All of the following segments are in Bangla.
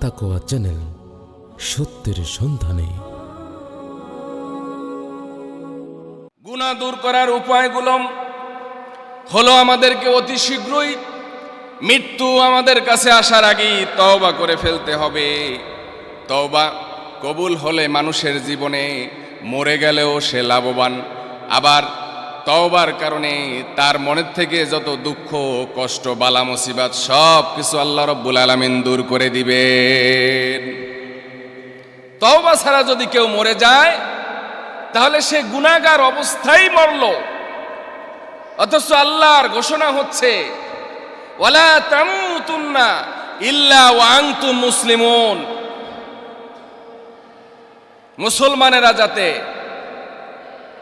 আত্মাকোয়া চ্যানেল, সত্যের সন্ধানে। গুনাহ দূর করার উপায়গুলো হলো আমাদেরকে অতি শীঘ্রই মৃত্যু আমাদের কাছে আসার আগেই তওবা করে ফেলতে হবে। তওবা কবুল হলে মানুষের জীবনে মরে গেলেও সে লাভবান। আবার তওবার কারণে তার মনের থেকে যত দুঃখ, কষ্ট, বালা মুসিবত সব কিছু আল্লাহ রব্বুল আলামিন দূর করে দিবেন। তওবা ছাড়া যদি কেউ মরে যায় তাহলে সে গুনাহগার অবস্থায় মরল। অথচ আল্লাহর ঘোষণা হচ্ছে ওয়ালা তামুতুন্না ইল্লা ওয়া আনতুম মুসলিমুন, মুসলমানেরা যাতে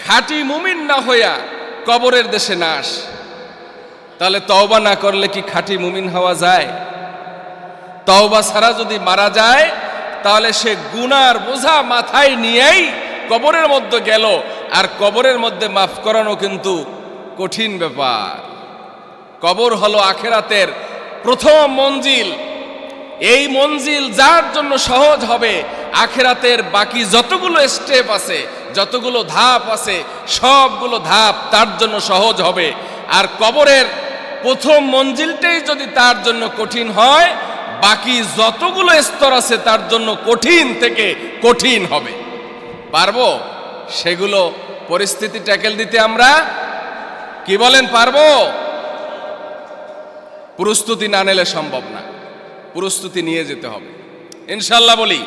খাঁটি মুমিন না হইয়া কবরের দেশে না আসে। তাহলে তওবা না করলে কি খাঁটি মুমিন হওয়া যায়? তওবা ছাড়া যদি মারা যায় তাহলে সে গুনার বোঝা মাথায় নিয়েই কবরের মধ্যে গেল। আর কবরের মধ্যে মাফ করানো কিন্তু কঠিন ব্যাপার। কবর হলো আখিরাতের প্রথম মঞ্জিল। এই মঞ্জিল যার জন্য সহজ হবে, আখিরাতের বাকি যতগুলো স্টেপ আছে, যতগুলো ধাপ আছে, সবগুলো ধাপ তার জন্য সহজ হবে। আর কবরের প্রথম মঞ্জিলটাই যদি তার জন্য কঠিন হয়, বাকি যতগুলো স্তর আছে তার জন্য কঠিন থেকে কঠিন হবে। পারবো সেগুলো পরিস্থিতি ট্যাকেল দিতে? আমরা কি বলেন, পারবো? প্রস্তুতি না নিলে সম্ভব না। প্রস্তুতি নিয়ে যেতে হবে ইনশাল্লাহ। বলি,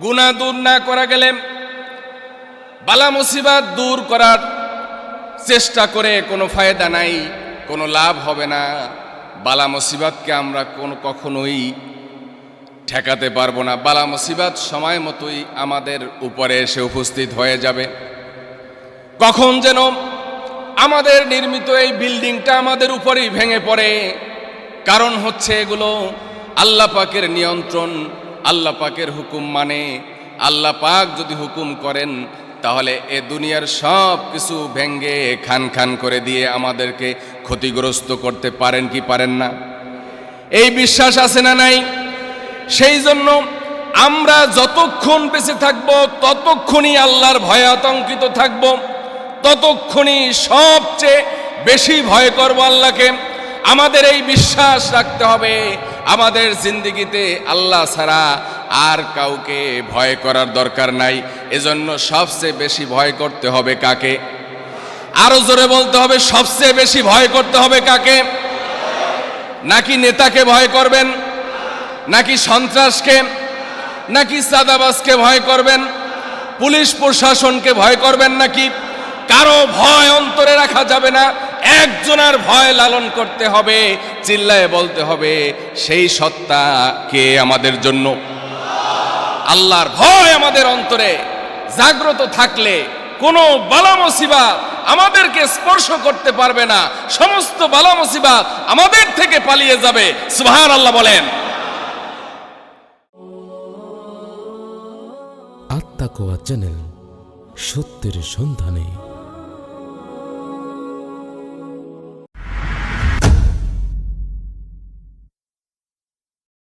গুনাহ দূর না করা গেলে, বালা মুসিবত দূর করার চেষ্টা করে কোনো ফায়দা নাই, কোনো লাভ হবে না। বালা মুসিবতকে আমরা কখনোই ঠেকাতে পারবো না। বালা মুসিবত সময় মতোই আমাদের উপরে এসে উপস্থিত হয়ে যাবে। কখন যেন আমাদের নির্মিত এই বিল্ডিংটা আমাদের উপরেই ভেঙে পড়ে। কারণ হচ্ছে এগুলো আল্লাহ পাকের নিয়ন্ত্রণ, আল্লাহ পাকের হুকুম মানে। আল্লাহ পাক যদি হুকুম করেন তাহলে এ দুনিয়ার সব কিছু ভেঙে খান খান করে দিয়ে আমাদেরকে ক্ষতিগ্রস্ত করতে পারেন কি পারেন না? এই বিশ্বাস আছে না নাই? সেই জন্য আমরা যতক্ষণ বেঁচে থাকব ততক্ষণই আল্লাহর ভয়ে আতঙ্কিত থাকব, ততক্ষণই সবচেয়ে বেশি ভয় করব আল্লাহকে। আমাদের এই বিশ্বাস রাখতে হবে আমাদের জিন্দেগিতে আল্লাহ ছাড়া আর কাউকে ভয় করার দরকার নাই। এজন্য সবচেয়ে বেশি ভয় করতে হবে কাকে? আরো জোরে বলতে হবে, সবচেয়ে বেশি ভয় করতে হবে কাকে? নাকি নেতাকে ভয় করবেন, নাকি সন্ত্রাসকে, নাকি চাঁদাবাজকে ভয় করবেন, পুলিশ প্রশাসনকে ভয় করবেন? নাকি কারো ভয় অন্তরে রাখা যাবে না। একজনের ভয় লালন করতে হবে, চিল্লায়ে বলতে হবে সেই সত্তা কে আমাদের জন্য? আল্লাহর ভয় আমাদের অন্তরে জাগ্রত থাকলে কোনো বালা মুসিবত আমাদেরকে স্পর্শ করতে পারবে না। সমস্ত বালা মুসিবত আমাদের থেকে পালিয়ে যাবে। সুবহানাল্লাহ বলেন। আত্মাকোয়া চ্যানেল, সত্যের সন্ধানে।